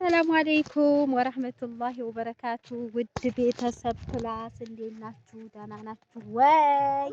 ሰላም አለይኩም ወራህመቱላሂ ወበረካቱ። ውድ ቤተሰብ ክላስ እንዴት ናችሁ? ደህና ናችሁ ወይ?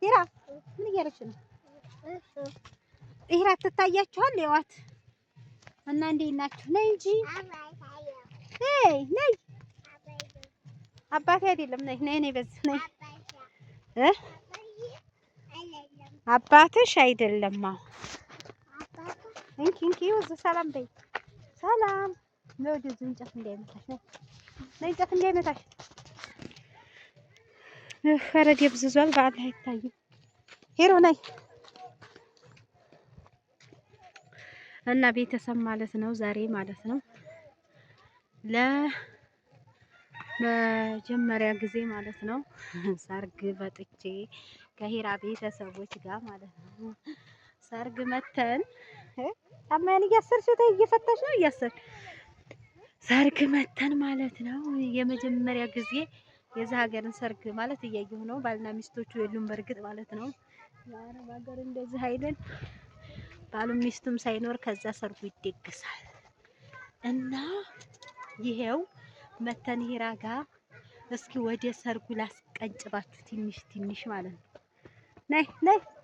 ሂራ ምን እያደረግሽ ነው? ሂራ ትታያችኋል? ይዋት እና እንዴት ናችሁ? ነይ እንጂ ነይ። አባቴ አይደለም ነይ በዚህ ነይ። አባትሽ አይደለም። እንኪ ወዝ ሰላም በይ። ሰላም ነው። ወደዚህ እንጨት እንዳይመታሽ ነው። እንጨት እንዳይመታሽ። ፈረድ ይብዝዟል። በአላህ አይታይም። ሄሮ ነይ እና ቤተሰብ ማለት ነው። ዛሬ ማለት ነው ለመጀመሪያ ጊዜ ማለት ነው ሰርግ በጥቼ ከሂራ ቤተሰቦች ጋር ማለት ነው ሰርግ መተን አማን እያሰርሽ ተይ እየፈታሽ ነው እያሰር ሰርግ መተን ማለት ነው። የመጀመሪያ ጊዜ የዛ ሀገርን ሰርግ ማለት እያየሁ ነው። ባልና ሚስቶቹ የሉም በርግጥ ማለት ነው። የአረብ ሀገር እንደዚህ አይደል? ባሉም ሚስቱም ሳይኖር ከዛ ሰርጉ ይደግሳል እና ይሄው መተን ሂራ ጋር እስኪ ወደ ሰርጉ ላስቀንጭባችሁ ትንሽ ማለት ነው። ነይ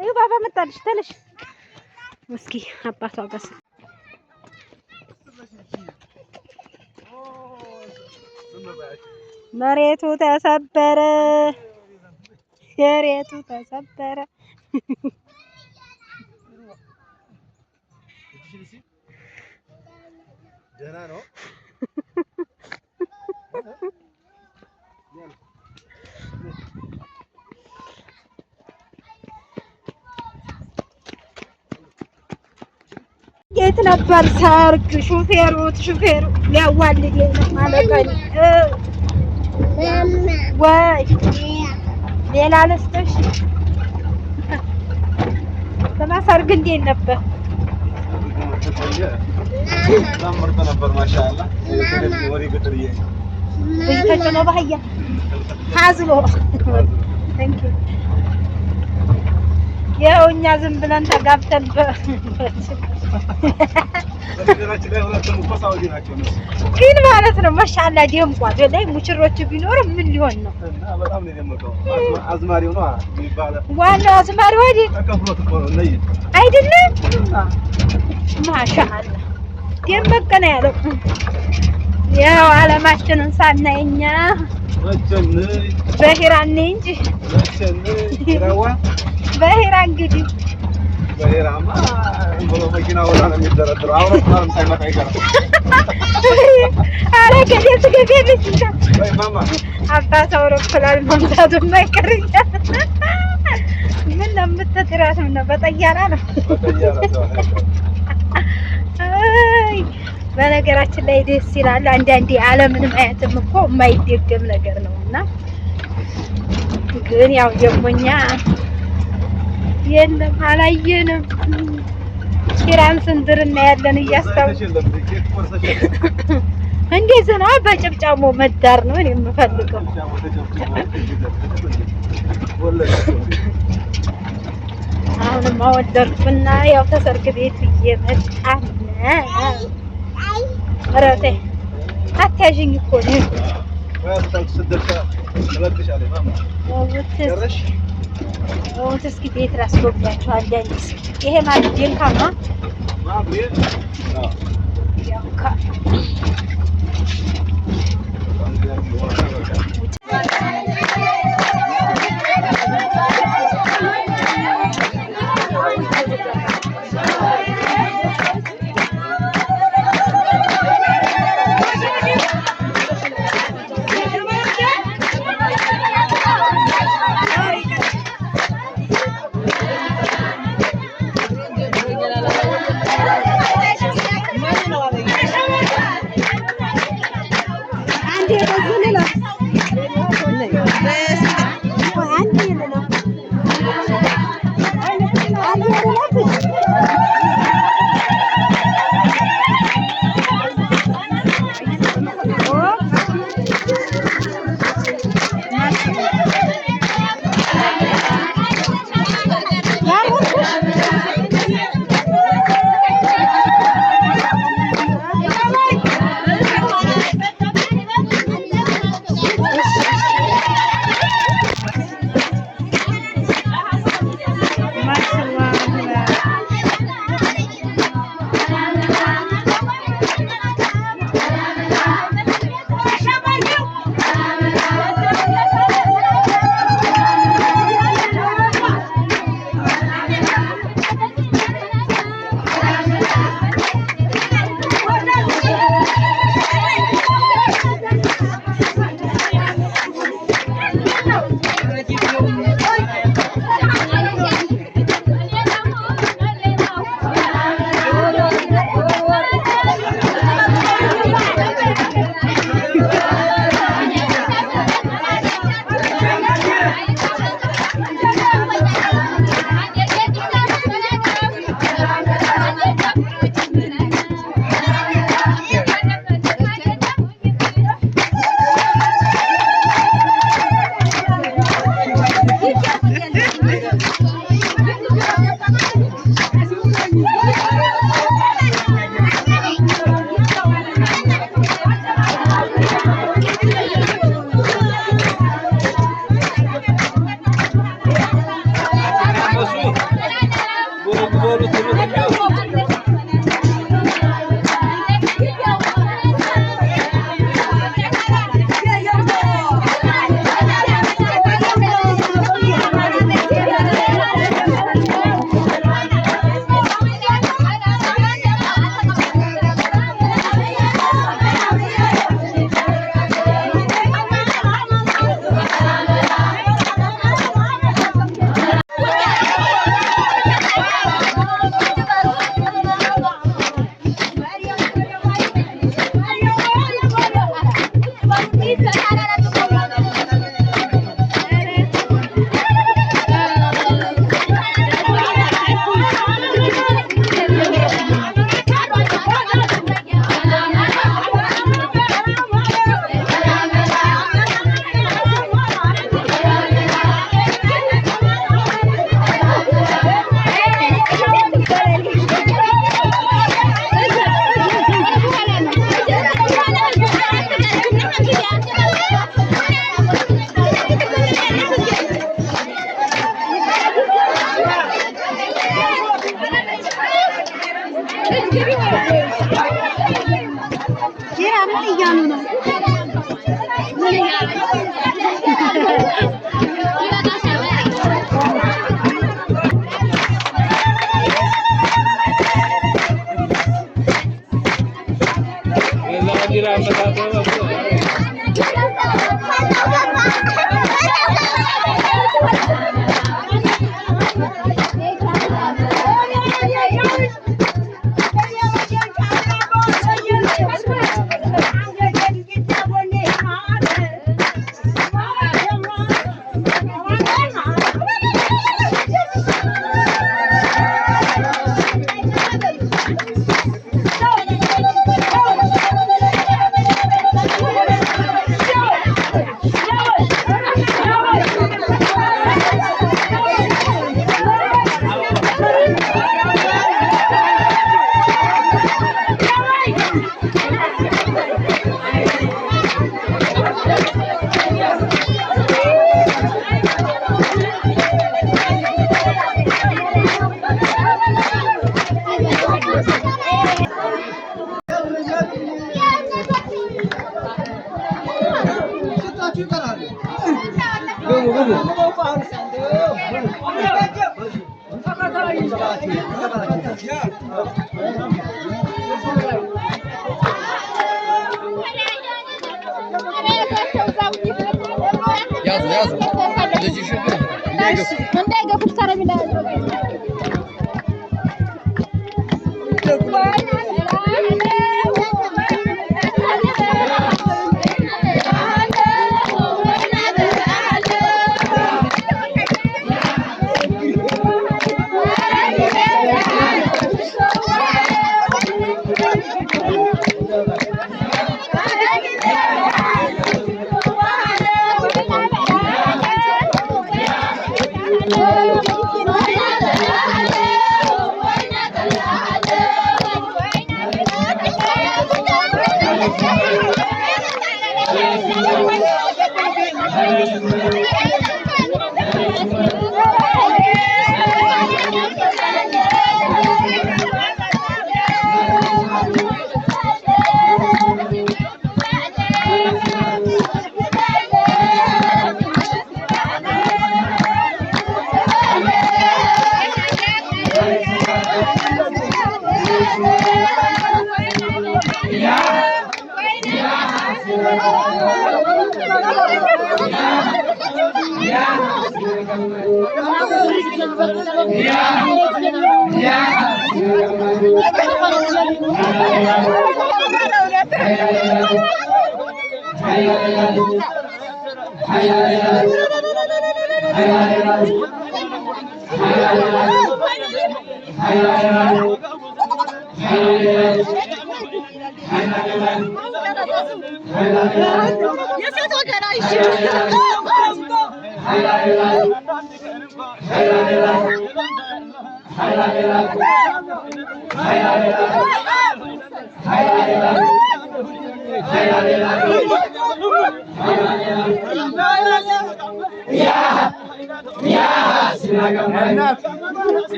እዩ ባባ መጣልሽ ተነሽ እስኪ አባቷ ጋር መሬቱ ተሰበረ። ደህና ነው። የት ነበር ሰርግ? ሹፌሩ ሊያዋልድ ማለት ነው። ወይ ሌላ ልስጥሽ። ሰርግ እንዴት ነበር? ነበር ማሻአላ። ተጨነው ባህያ ታዝሎ ያው እኛ ዝም ብለን ተጋብተን ግን ማለት ነው ማሻአላ ደምቋል። ላይ ሙሽሮች ቢኖር ምን ሊሆን ነው? በጣም ነው ደምቀው። አዝማሪው ነው የሚባለው። ዋናው አዝማሪው ተከፍሎት እኮ ነው አይደለም? ማሻአላ ደምቀ ነው ያለው። ያው አለማችንን ሳናይኛ በሂራኔ እንጂ በሂራ እንግዲህ በሂራማ ብሎ መኪና ወጣ ነው የሚደረደረው። አውሮፕላን ሳይመጣ አይቀርም። አረ ከዴት ገቤልሽ ወይ ማማ አባስ አውሮፕላን መምጣቱ የማይቀርም ምን ለምትጥራት ነው? በጠያራ ነው። አይ በነገራችን ላይ ደስ ይላል። አንዳንዴ ዓለምን ማየትም እኮ የማይደገም ነገር ነውና ግን ያው ደሞኛ የለም አላየንም። ሂራን ስንድርና ያለን እያስታወስኩ እንደዚህ ነው። በጭብጫሞ መዳር ነው እኔ የምፈልገው። አሁንም አወደርኩና ያው ተሰርግ ቤት እየመጣን ረቴ አታዥኝ እኮ ነው እስኪ ቤት ላስጎብኛችሁ አንዳንዴ። ይሄ ማለት ጀንካማ ካሜራ ምን እያሉ ነው? Yaz. እንዳይገፉት ከረሜላ